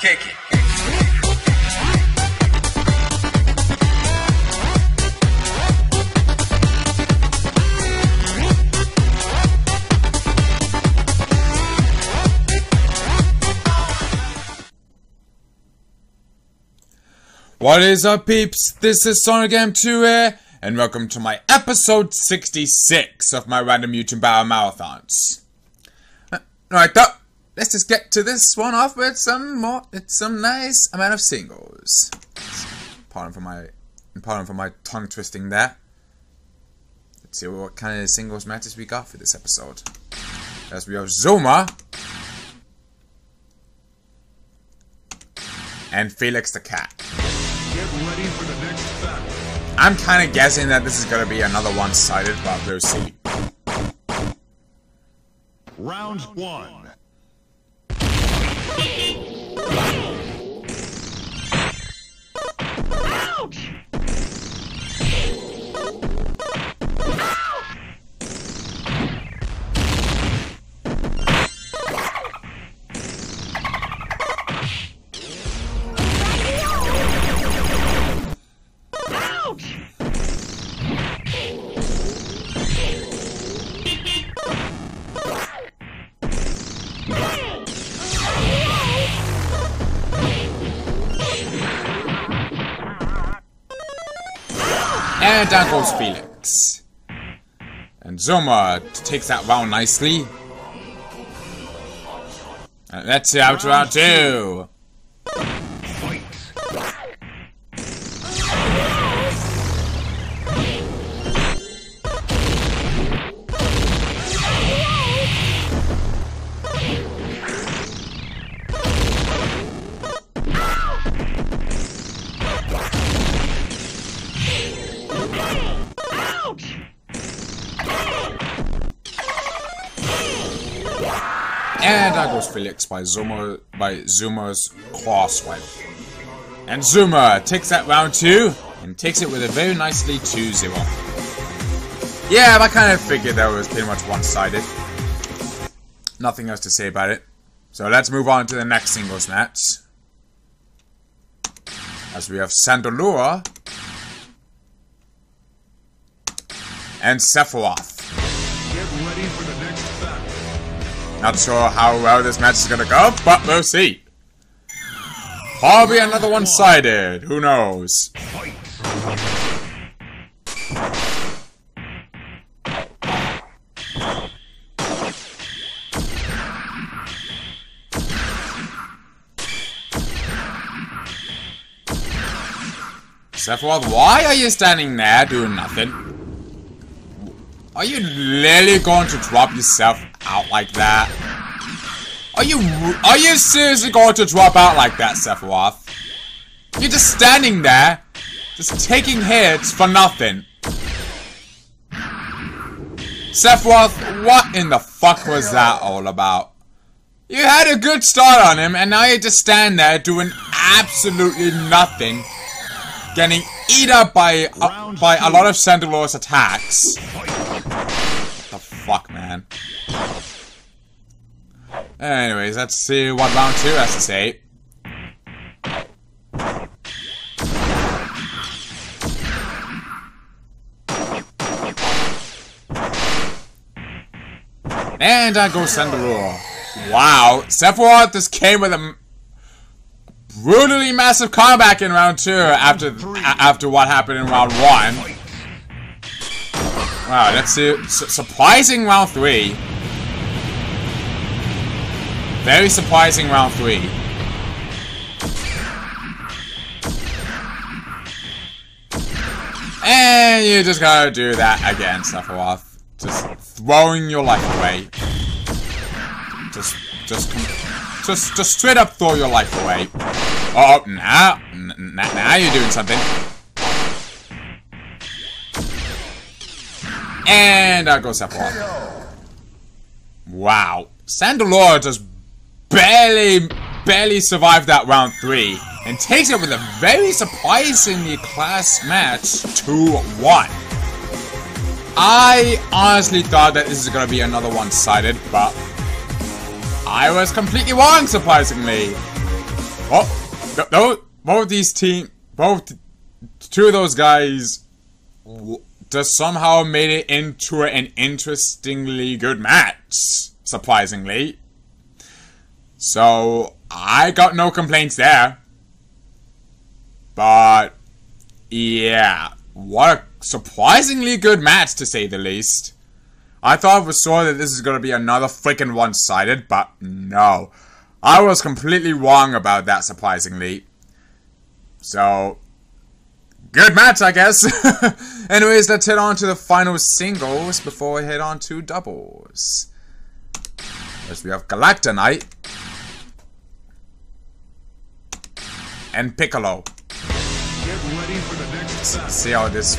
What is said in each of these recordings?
kick it. What is up, peeps? This is Random M.U.G.E.N here, and welcome to my episode 66 of my Random M.U.G.E.N Battle Marathons. Right, let's just get to this one off with some nice amount of singles. Pardon for my tongue twisting there. Let's see what kind of singles matches we got for this episode. As we have Zoma and Felix the Cat. Get ready for the next battle. I'm kind of guessing that this is going to be another one-sided, but we'll see. Round 1. Ouch! And down goes Felix. And Zoma takes that round nicely. And let's see out to round 2. And that goes Felix by Zuma's claw swipe. And Zuma takes that round 2 and takes it with a very nicely 2-0. Yeah, I kind of figured that was pretty much one-sided. Nothing else to say about it. So let's move on to the next singles match. As we have CHANDELURE and Sephiroth. Get ready for the next battle. Not sure how well this match is gonna go, but we'll see. Probably another one-sided. Who knows? Sephiroth, why are you standing there doing nothing? Are you really going to drop yourself out like that? Are you seriously going to drop out like that, Sephiroth? You're just standing there, just taking hits for nothing. Sephiroth, what in the fuck was that all about? You had a good start on him, and now you just stand there doing absolutely nothing, getting eaten up by a lot of CHANDELURE's attacks. What the fuck, man? Anyways, let's see what round 2 has to say. And that goes CHANDELURE. Wow, Sephiroth just came with a brutally massive comeback in round 2 after what happened in round 1. Wow, let's see. Surprising round 3. Very surprising round 3. And you just gotta do that again, Sephiroth. Just throwing your life away. Just straight up throw your life away. Oh, now you're doing something. And out goes Sephiroth. Wow. CHANDELURE just barely survived that round 3 and takes it with a very surprisingly close match 2-1. I honestly thought that this is gonna be another one-sided, but I was completely wrong, surprisingly. Oh, both these two of those guys just somehow made it into an interestingly good match, surprisingly. So, I got no complaints there. But, yeah, what a surprisingly good match, to say the least. I thought for sure that this is going to be another freaking one-sided, but no. I was completely wrong about that, surprisingly. So, good match, I guess. Anyways, let's head on to the final singles before we head on to doubles. First, we have Galactonite and Piccolo. Get ready for the next battle. See how this.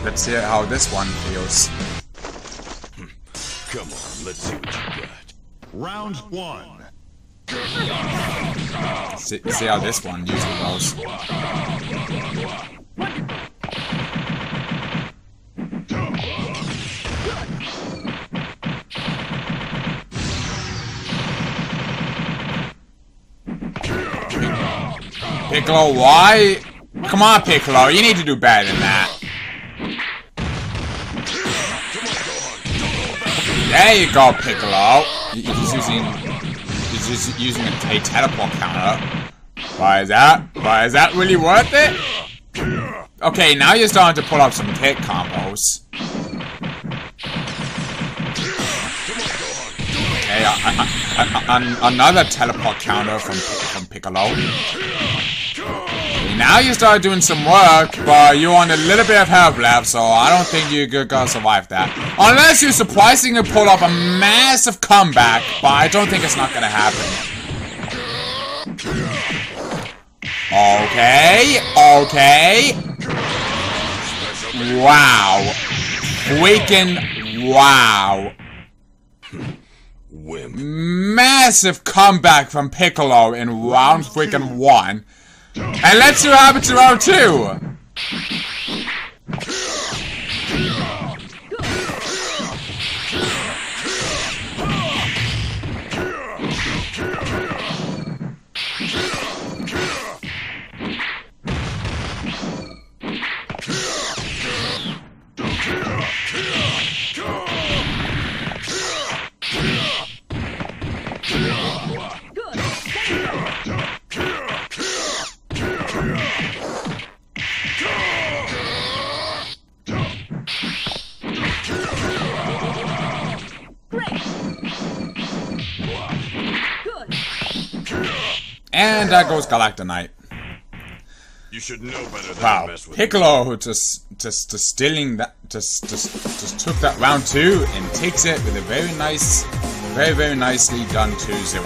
Let's see how this one feels. Come on, let's see what you got. Round 1. See how this one usually goes. Piccolo, why? Come on, Piccolo, you need to do better than that. There you go, Piccolo. He's using a teleport counter. Why is that really worth it? Okay, now you're starting to pull up some hit combos. Okay, another teleport counter from Piccolo. Now you start doing some work, but you're on a little bit of health left, so I don't think you're gonna survive that. Unless you surprisingly pull off a massive comeback, but I don't think it's not gonna happen. Okay. Wow. Freaking wow. Massive comeback from Piccolo in round freaking 1. And let's see what happens in round 2. And that goes Galactonite. You should know better than Wow, to mess with Piccolo just stealing that, just took that round 2 and takes it with a very nicely done 2-0.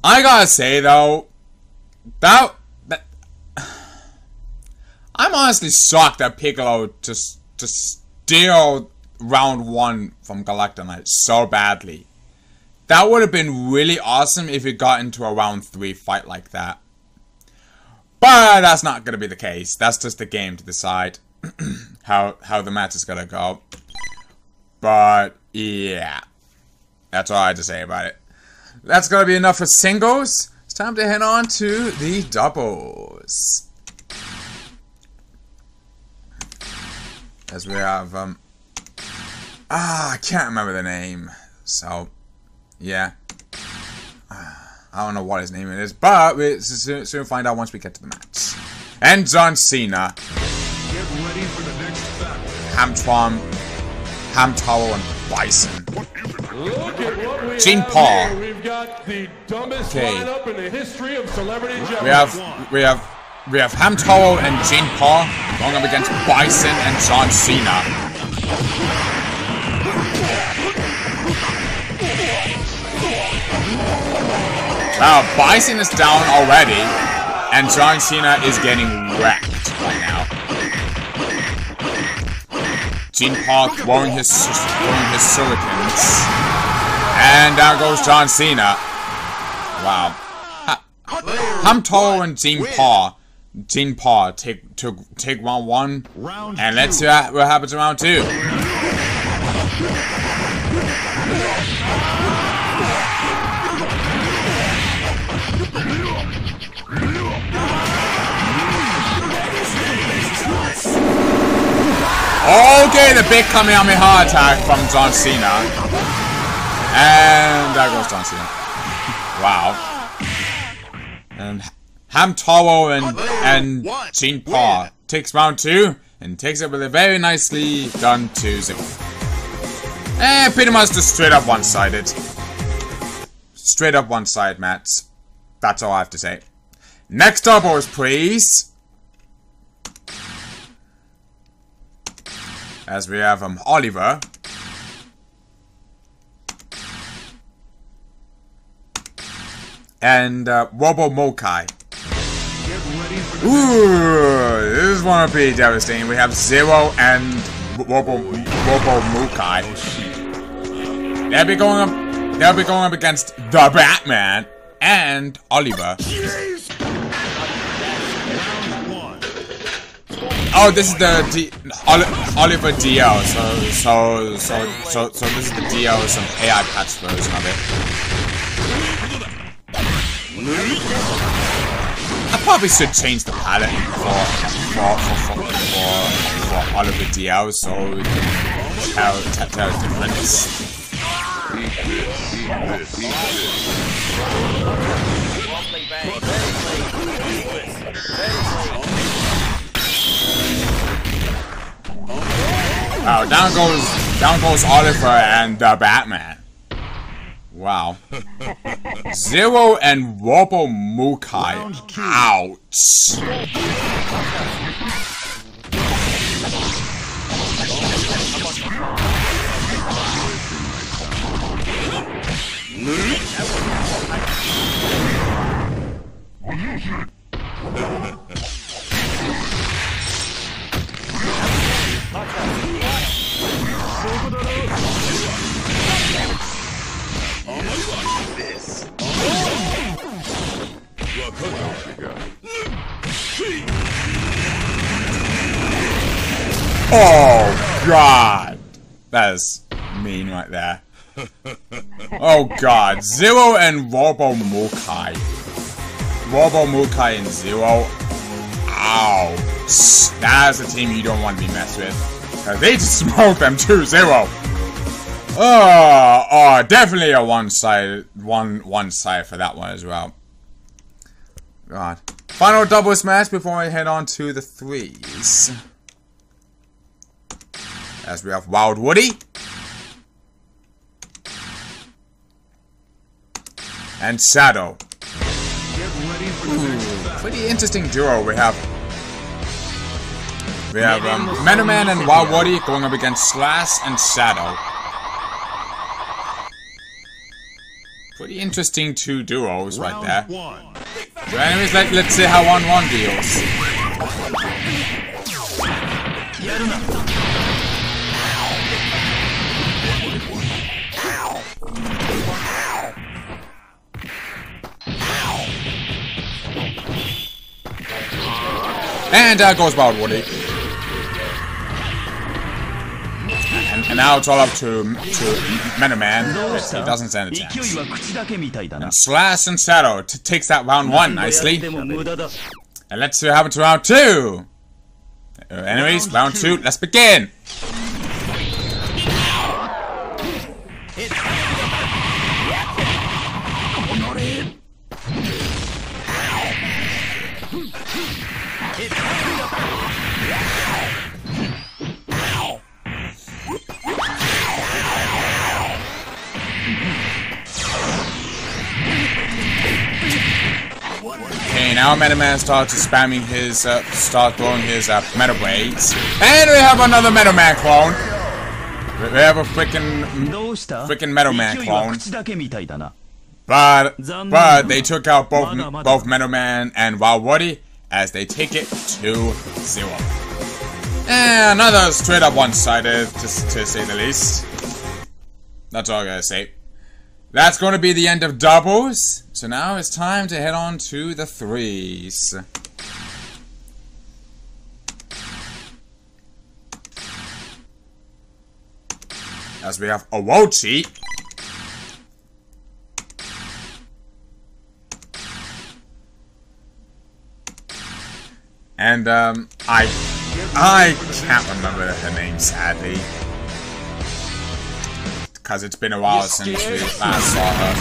I gotta say though, that I'm honestly shocked that Piccolo just steal round 1 from Galactonite so badly. That would have been really awesome if it got into a round 3 fight like that. But that's not going to be the case. That's just the game to decide how the match is going to go. But, yeah. That's all I had to say about it. That's going to be enough for singles. It's time to head on to the doubles. As we have, I can't remember the name. So, yeah. I don't know what his name is, but we'll soon find out once we get to the match. And John Cena. Get ready for the next battle. Hamtaro and Bison. Look at what we Gene have Paul. here. We've got the dumbest Okay. lineup in the history of celebrity juggling. We have Hamtaro and Gene Paul going up against Bison and John Cena. Wow, Bison is down already, and John Cena is getting wrecked right now. Gene Paul throwing his shurikens, and down goes John Cena. Wow. Hamtaro and Gene Paul take round 1, and let's see what happens in round 2. Okay, the big Kamehameha attack from John Cena. And there goes John Cena. Wow. And Hamtaro and Jean Paul takes round 2 and takes it with a very nicely done 2-0. And pretty much just straight up one-sided. Straight up one-side match. That's all I have to say. Next doubles, please. As we have Oliver. And Robo Mokai. Ooh, this is gonna be devastating. We have Zero and Robo Mokai. They'll be going up against the Batman and Oliver. Oh, this is the Oliver DL. So this is the DL, some AI patch version of it. I probably should change the palette for Oliver DL so we can tell the difference. Oh, down goes Oliver and the Batman. Wow. Zero and Robo Mukai. Ouch. Oh God, that is mean right there. Oh God, Zero and Robo Mukai. Robo Mukai and Zero. Ouch. That's a team you don't want to be messed with. Cause they just smoked them 2-0. Oh, definitely a one side for that one as well. God. Final doubles match before I head on to the threes. As we have Wild Woody and Shadow. Ooh, pretty interesting duo. We have Meadowman and Wild Woody going up against Slash and Shadow. Pretty interesting two duos right there. So anyways, let's see how 1-1 deals. And there goes Wild Woody. And now it's all up to Meadowman, but he doesn't stand a chance. And Slash and Shadow takes that round 1 nicely. And let's see what happens to round 2. Anyways, round 2, let's begin. Okay, now Meadowman starts spamming his, start throwing his Meta Blades. And we have another Meadowman clone. We have a freaking Meadowman clone. But they took out both Meadowman and Wild Woody as they take it 2-0. And another straight up one-sided, to say the least. That's all I gotta say. That's going to be the end of doubles. So now it's time to head on to the threes. As we have Orochi. And I can't remember her name, sadly. Because it's been a while since we last saw her.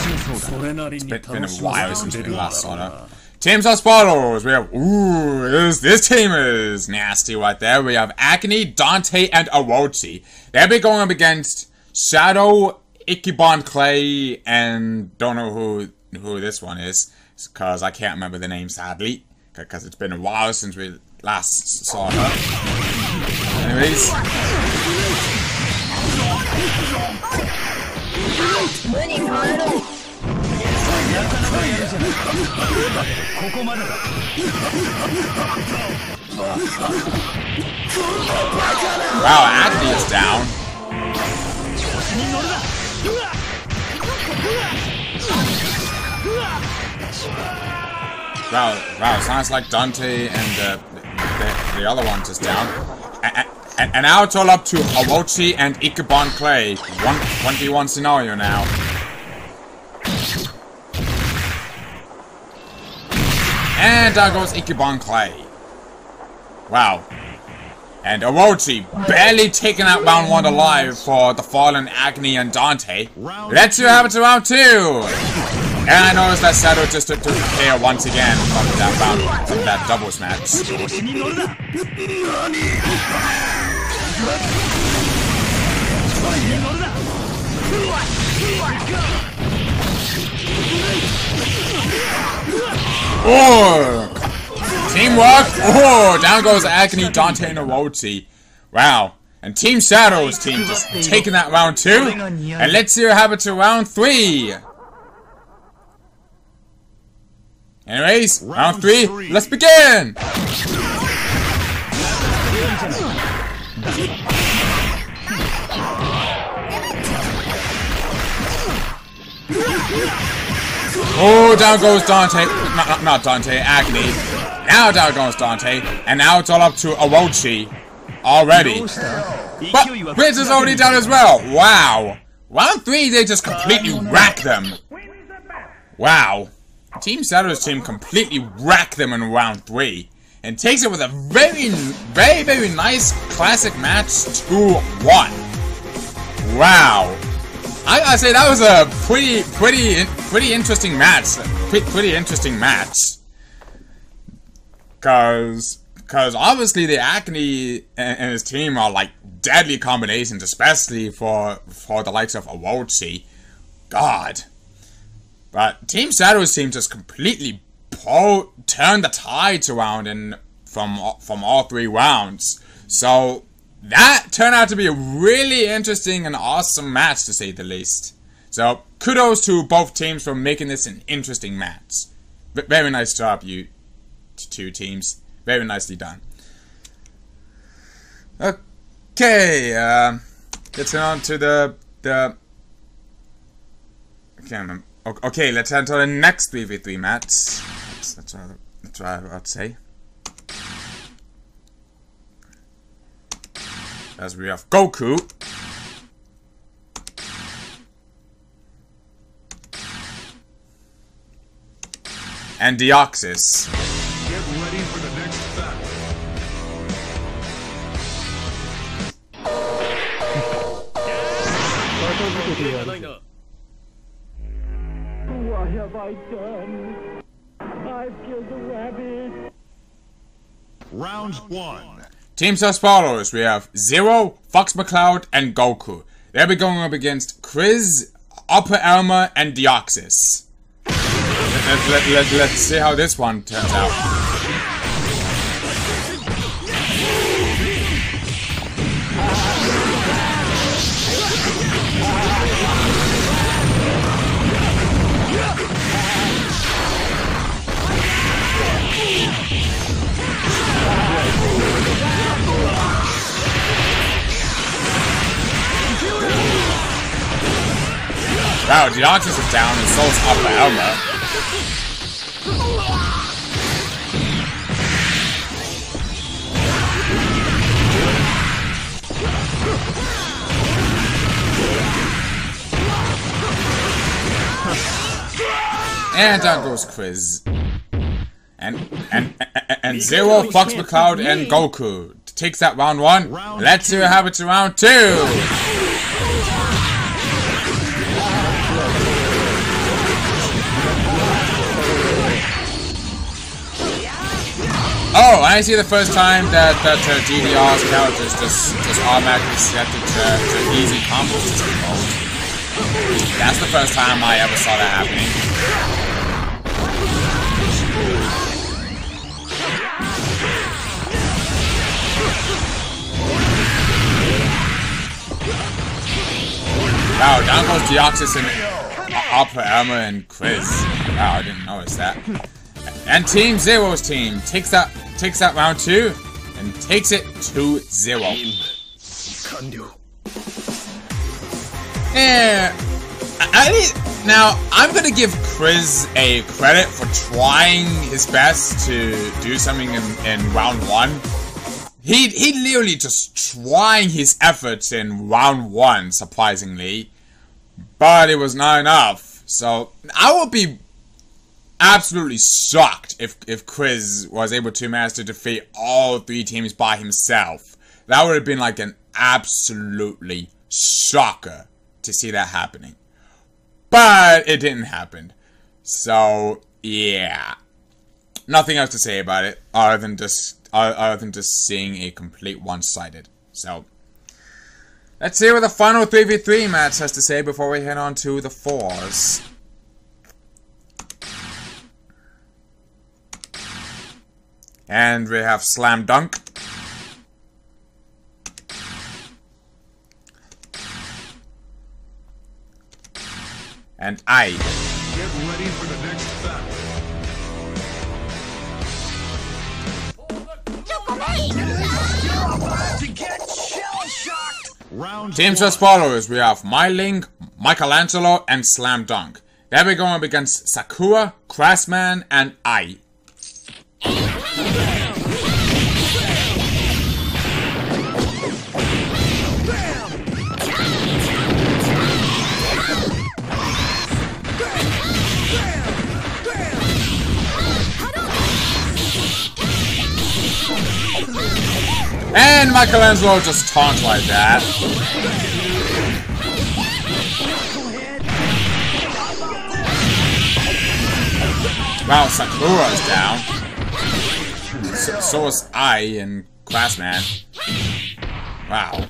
It's been a while since we last saw her. Teams as follows. We have, this team is nasty right there. We have Agony, Dante, and Orochi. They'll be going up against Shadow, Ichiban Clay, and don't know who this one is. Because I can't remember the name, sadly. Because it's been a while since we last saw her. Anyways. Wow, Agony is down. Wow, sounds like Dante and the other one just down. And now it's all up to Orochi and Ichiban Clay. 1v1 scenario now. And down goes Ichiban Clay. Wow. And Orochi barely taking out round 1 alive for the fallen Agony and Dante. Let's see what happens to round 2. And I noticed that Shadow just took care once again from that round, from that doubles match. Oh! Teamwork! Oh! Down goes Agony, Dante, and Orochi. Wow. And Team Shadow's team just taking that round 2. And let's see what happens to round 3. Anyways, round 3, let's begin! Oh, down goes Dante. Not Dante, Agony. Now down goes Dante. And now it's all up to Orochi. Already. But Grizz is already down as well. Wow. Round 3, they just completely wreck them. Wow. Team Shadow's team completely wrecked them in round 3. And takes it with a very nice classic match 2-1. Wow. I say that was a pretty interesting match. Pretty interesting match. Cause obviously the Agony and his team are like deadly combinations, especially for the likes of Orochi. God. But Team Shadow's team just completely turned the tides around from all 3 rounds. So that turned out to be a really interesting and awesome match, to say the least. So kudos to both teams for making this an interesting match. Very nice job, you two teams. Very nicely done. Okay, let's head on to the I can't remember. Okay, let's head to the next 3v3 match. That's what I would say. As we have Goku and Deoxys. Get ready for the next battle. What have I done? I've killed a rabbit. Round 1. Teams as follows. We have Zero, Fox McCloud, and Goku. They'll be going up against Chris, Upper Elmer, and Deoxys. Let's see how this one turns out. Wow, Deoxys is down and so's Upper Elmer. And down goes Quiz. And Zero, Fox McCloud, and Goku takes that round 1. Let's see what happens to round 2. Oh, I see the first time that DDR's characters just automatically selected to easy combo system mode. That's the first time I ever saw that happening. Wow, down goes Deoxys and Upper Armor and Quiz. Wow, I didn't notice that. And Team Zero's team takes that round 2 and takes it 2-0. Yeah. Now I'm gonna give Chris a credit for trying his best to do something in round 1. He literally just trying his efforts in round 1, surprisingly, but it was not enough. So I would be absolutely shocked if Chris was able to manage to defeat all 3 teams by himself. That would have been like an absolutely shocker to see that happening. But it didn't happen. So yeah, nothing else to say about it other than just seeing a complete one-sided. So let's see what the final 3v3 match has to say before we head on to the 4s. And we have Slam Dunk. And I. Get ready for the next battle. To get shell-shocked. Round Teams 1. as follows. We have MyLink, Michelangelo, and Slam Dunk. Then we're going up against Sakura, Craftsman, and I. And Michelangelo just taunts like that. Wow, Sakura's down. So is I and Craftsman. Wow.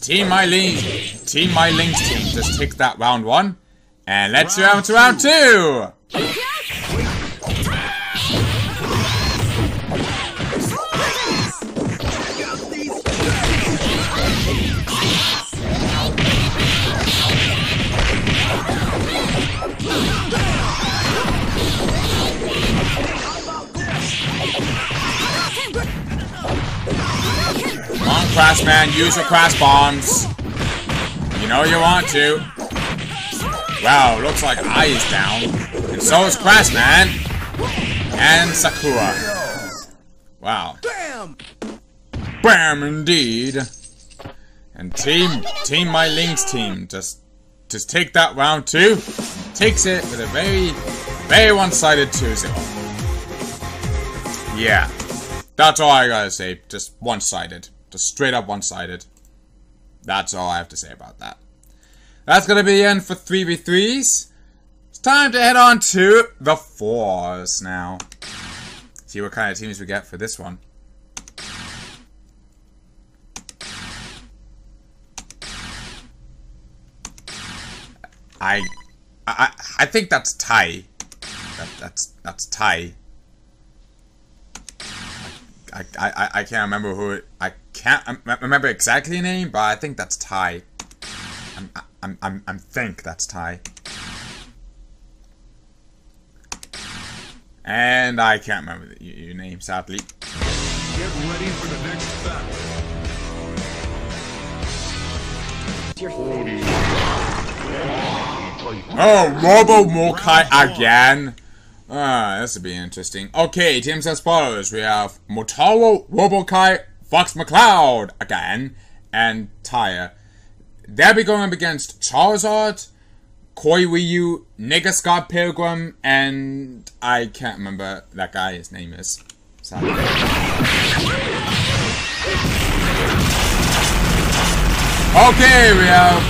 Team MyLink's team just takes that round 1. And let's go on to round 2! Come on, Craftsman, use your crash bombs. You know you want to. Wow, looks like I is down. And so is Craftsman. And Sakura. Wow. Bam indeed. And Team MyLink's team just take that round 2. Takes it with a very one-sided 2-0. Yeah. That's all I gotta say. Just one-sided. Just straight up one-sided. That's all I have to say about that. That's gonna be the end for 3v3s. It's time to head on to the 4s now. See what kind of teams we get for this one. I think that's Tai. That's Tai. I can't remember who it, I can't remember exactly the name, but I think that's Tai. I think that's Tai. And I can't remember your name, sadly. Get ready for the next battle. Oh, Robo Mokai again. This would be interesting. Okay, teams as follows. We have Motaro, Robokai, Fox McCloud again, and Tyre. They'll be going up against Charizard, Koi Ryu, Nigga Scott Pilgrim, and I can't remember that guy, his name is. Sorry. Okay, we have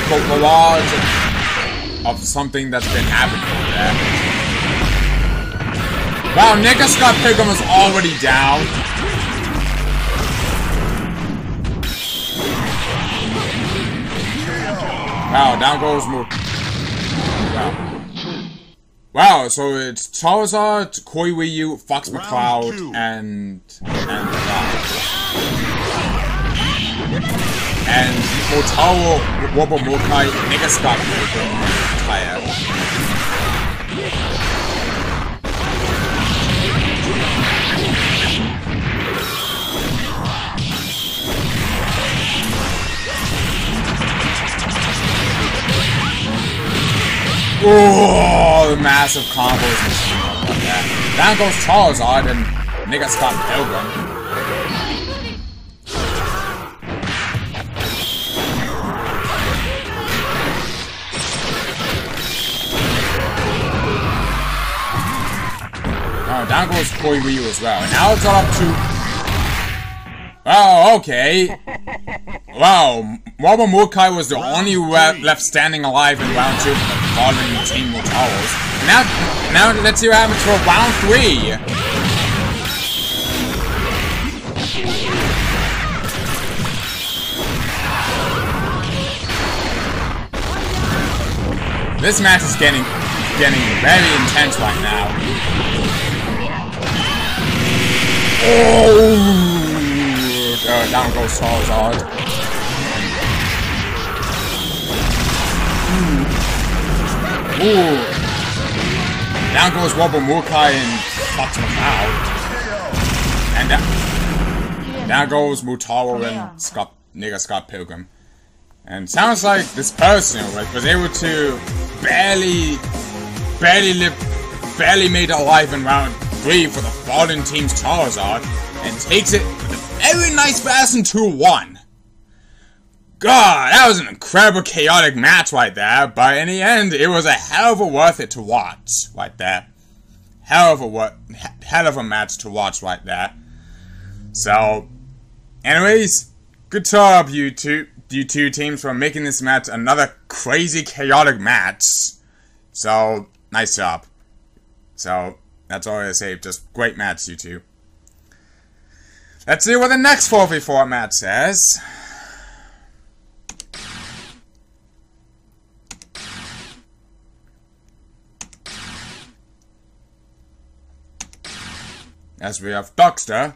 the collage of something that's been happening there. Wow, Nigga Scott Pilgrim is already down. Wow, down goes Mook. Wow, so it's Charizard, Koi Ryu, Fox McCloud, and Motaro, Robo Mokai, Nigga Scott Pilgrim, Tire. Oh, the massive combos. Yeah. Down goes Charizard and Nigga Scott Pilgrim. Oh, down goes Koi Ryu as well. And now it's all up to... Oh, okay. Wow, Robo Mokai was the only left standing alive in round 2 for the following Team Motaros. Now let's see what happens for round 3. This match is getting very intense right now. Oh! Down goes Charizard. Ooh. Down goes Robo Mokai and Fox McCloud. And down goes Mutaro and Nigga Scott Pilgrim. And sounds like this person was able to barely made it alive in round 3 for the fallen team's Charizard, and takes it with a very nice fashion 2-1. God, that was an incredible chaotic match right there, but in the end, it was a hell of a worth it to watch right there. Hell of a match to watch right there. So, anyways, good job you two teams for making this match another crazy chaotic match. So, nice job. So, that's all I say, just great match, you two. Let's see what the next 4v4 match says. As we have Dockster.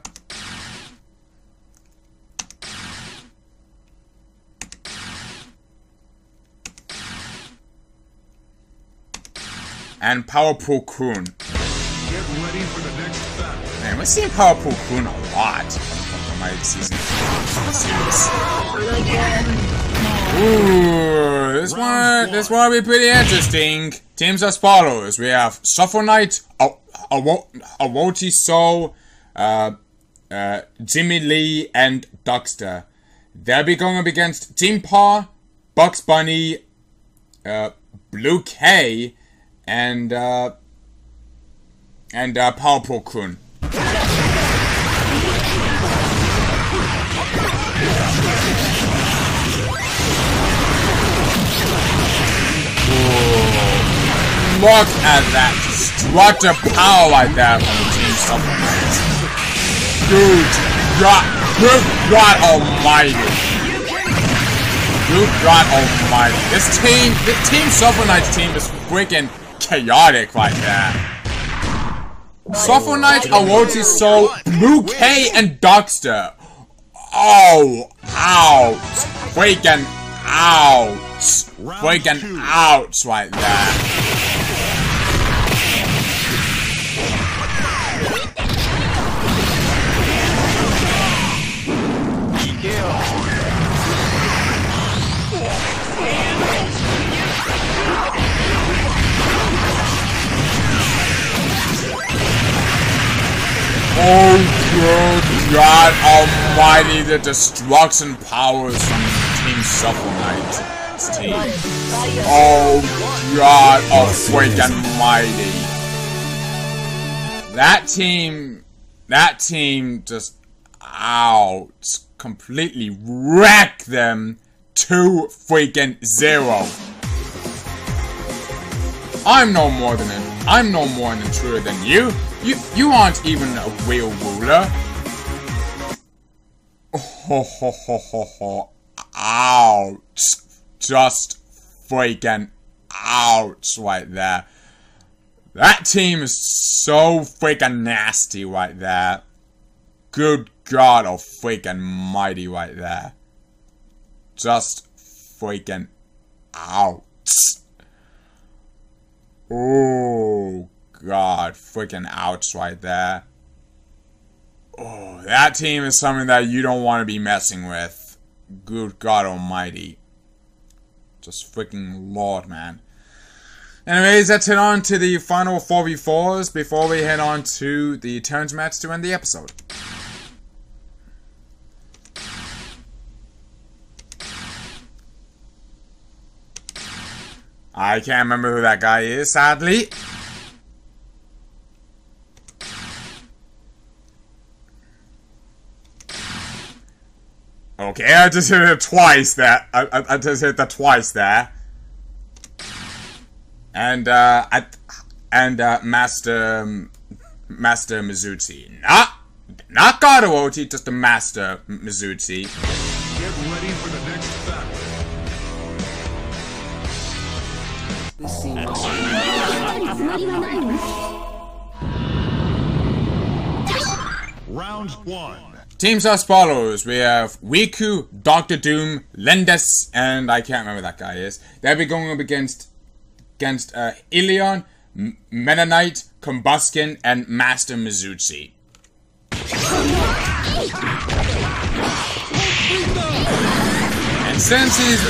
And Powerful Kun. Get ready for the next battle. Man, we're seeing Powerful Kun a lot from my season series. Ooh, this one will be pretty interesting. Teams as follows: we have Shuffle Knight, Awochi Soul, Jimmy Lee, and Dockster. They'll be going up against Team Paw, Bugs Bunny, Blue K, and Powerful Kun. Look at that destructive power like that from the team supplements. Good God almighty. Good God almighty. This team supplements team is freaking chaotic like that. Shuffle Knight, Awochi Soul, Blue K, and Dockster. Oh, ouch. Freaking ouch. Freaking ouch right there. Oh, good God almighty, the destruction powers from Team Shuffle Knight's team. Oh, God freaking mighty. That team just, completely wrecked them 2-0. I'm no more than an intruder than you. You aren't even a real ruler. Ho ho ho ho ho. Ouch. Just freaking ouch right there. That team is so freaking nasty right there. Good God, oh freaking mighty right there. Just freaking ouch. Oh God, freaking ouch right there. Oh, that team is something that you don't want to be messing with. Good God almighty. Just freaking Lord, man. Anyways, let's head on to the final 4v4s before we head on to the turns match to end the episode. I can't remember who that guy is, sadly. Okay, I just hit it twice there. I just hit that twice there. And Master Mizuchi. Not Garuochi, just the Master Mizuchi. Get ready for the next battle. Round 1. Teams as follows. We have Riku, Dr. Doom, Lendes, and I can't remember that guy is. They'll be going up against Ilion, Mennonite, Combuskin, and Master Mizuchi. And since he's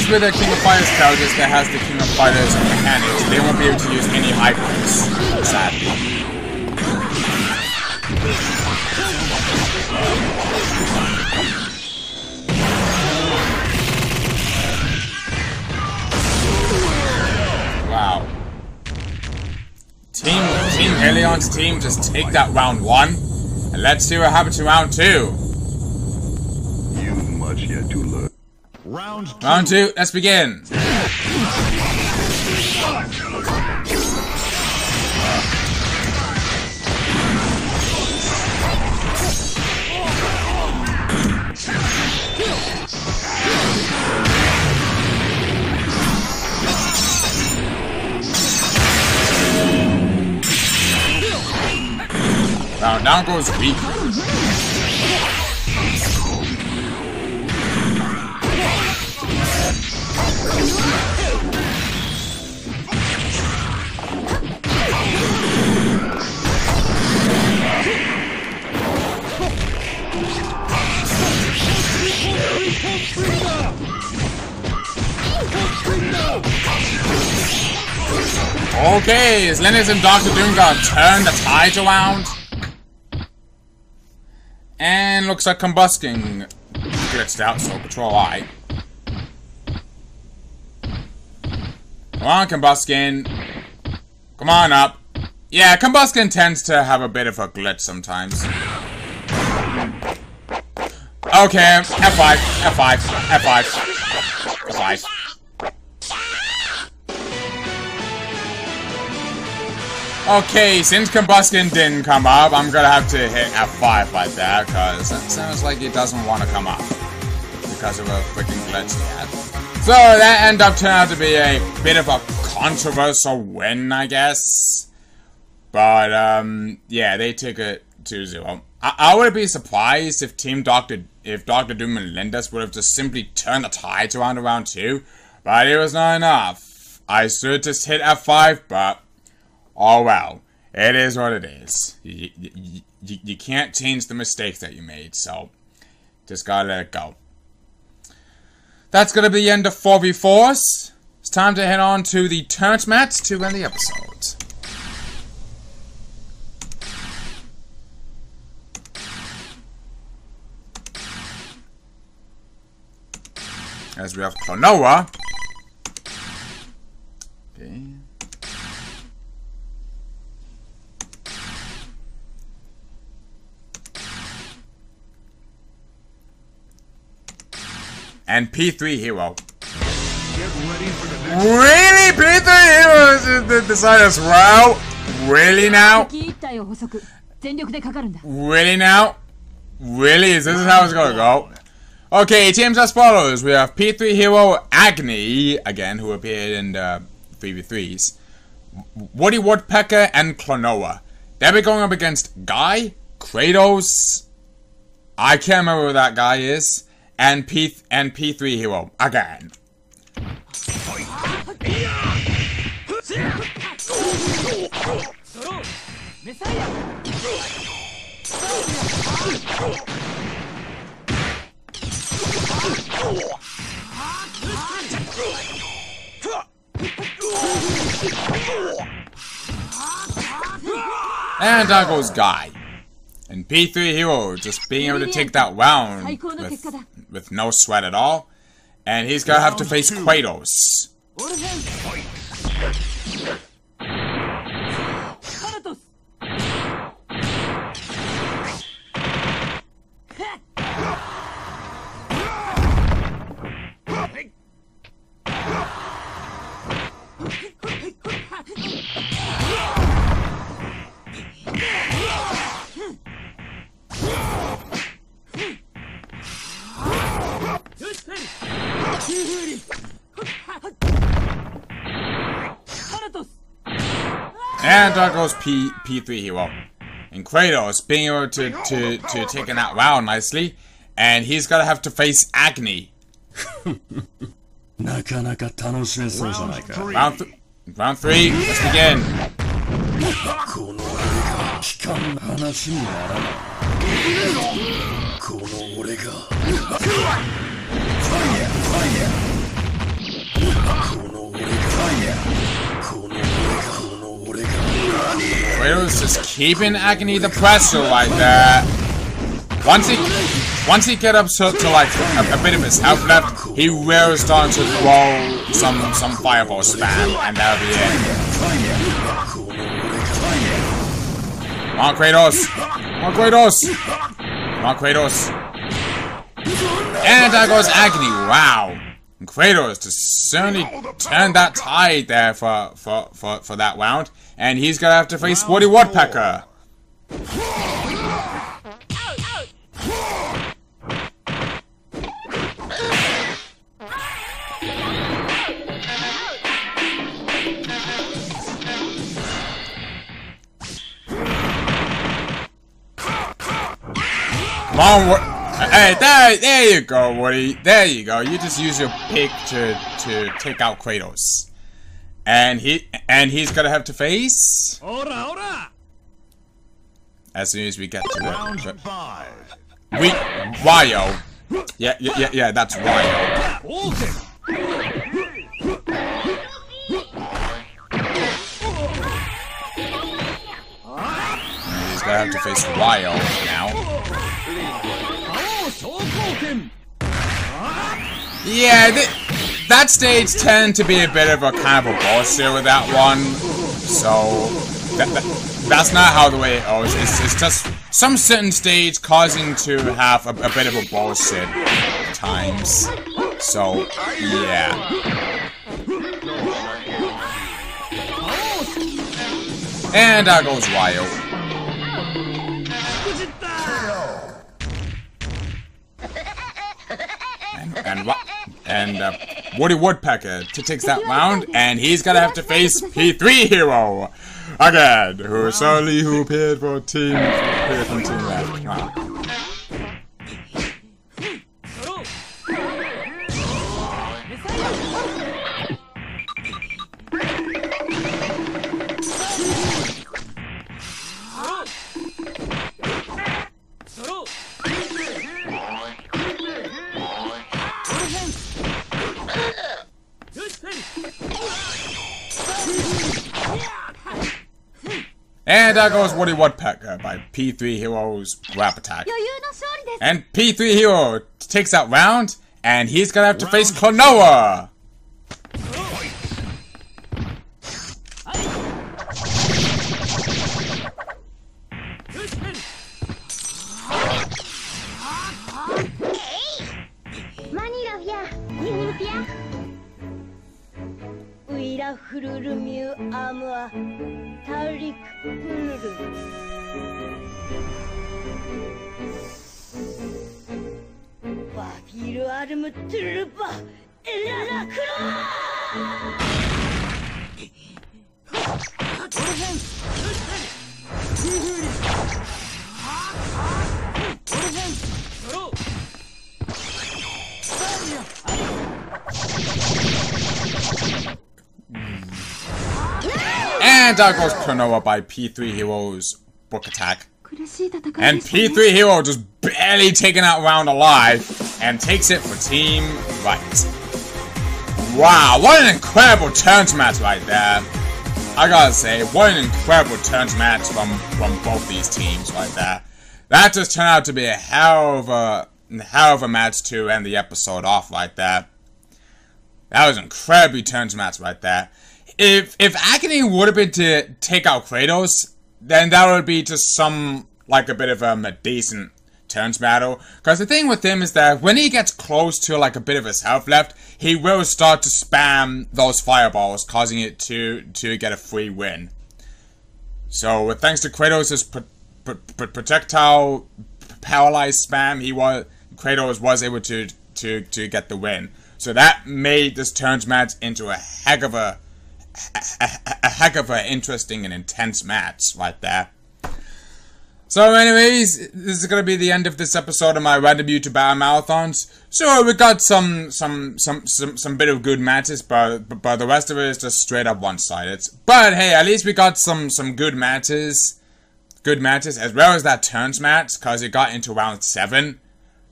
with the King of Fighters characters that has the King of Fighters mechanics, they won't be able to use any icons, sadly. Wow. Team Ilion's team just take that round 1. And let's see what happens to round 2. You've much yet to learn. Round 2. Round 2, let's begin. Now down goes Riku. Okay, is Lennox and Dr. Doom gonna turn the tides around? And looks like Combuskin glitched out, so Control I. Come on, Combuskin. Come on up. Yeah, Combuskin tends to have a bit of a glitch sometimes. Okay, F5, F5, F5, F5. Okay, since Combuskin didn't come up, I'm gonna have to hit F5 like that, because that sounds like it doesn't want to come up. Because of a freaking glitch he had. So that ended up turning out to be a bit of a controversial win, I guess. But, yeah, they took it 2-0. I would be surprised if Dr. Doom and Lindas would have just simply turned the tides around to round 2. But it was not enough. I should just hit F5, but oh well, it is what it is. You can't change the mistakes that you made, so just gotta let it go. That's gonna be the end of 4v4s. It's time to head on to the tournament match to end the episode. As we have Klonoa. Okay. And P3 Hero. Get ready for the next. Really? P3 Hero is decided as well? Really now? Really now? Really? Is this how it's gonna go? Okay, teams as follows. We have P3 Hero Agni, again, who appeared in the 3v3s. Woody Woodpecker and Klonoa. They'll be going up against Guy, Kratos, I can't remember who that guy is, and P3 Hero, again. And down goes Guy. And P3 Hero just being able to take that round with no sweat at all. And he's gonna have to face Kratos. And there goes P3 Hero. And Kratos being able to take in that round nicely. And he's gonna have to face Agni. Round 3, let's begin. Kratos just keeping Agni the pressure right there. Once he get up to like a bit of his health left, he will start to throw some fireball spam, and that'll be it. Come on, Kratos! Come on, Kratos! Come on, Kratos! And there goes Agni. Wow! And Kratos just certainly turned that tide there for that round, and he's gonna have to face Woody Woodpecker. Come on, hey, there you go, Woody. There you go. You just use your pick to take out Kratos, and he's gonna have to face. As soon as we get to Round it, 5. Ryo. Yeah, that's Ryo. He's gonna have to face Ryo now. Yeah, that stage tend to be a bit of a kind of a bullshit with that one. So that's not how the way it goes. It's just some certain stage causing to have a bit of a bullshit at times. So yeah. And there goes Ryo. And Woody Woodpecker takes that round, and he's gonna have to face P3 Hero again, who appeared for Team Left. Wow. And there goes Woody Woodpecker by P3 Hero's grab attack. And P3 Hero takes that round, and he's gonna have to face Klonoa. クルルミューアムアタリクプルルバフィルアルムトゥルバエラクロAnd that goes Klonoa by P3 Heroes Book Attack. And P3 Hero just barely taking that round alive and takes it for Team Right. Wow, what an incredible turns match right there. I gotta say, what an incredible turns match from both these teams right there. That just turned out to be a hell of a match to end the episode off right there. That was an incredibly turns match right there. If Agony would have been to take out Kratos, then that would be just like a bit of a decent turns battle. Because the thing with him is that when he gets close to like a bit of his health left, he will start to spam those fireballs, causing it to get a free win. So thanks to Kratos' projectile paralyzed spam, Kratos was able to get the win. So that made this turns match into a heck of a interesting and intense match right there. So anyways, this is gonna be the end of this episode of my Random M.U.G.E.N Battle Marathons. Sure, we got some bit of good matches, but the rest of it is just straight up one-sided. But hey, at least we got some good matches, as well as that turns match, cause it got into round 7.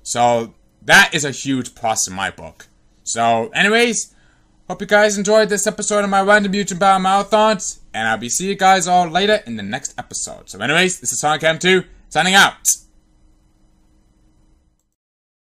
So that is a huge plus in my book. So anyways, hope you guys enjoyed this episode of my Random M.U.G.E.N Battle Marathons, and I'll be seeing you guys all later in the next episode. So anyways, this is Sonic M2, signing out.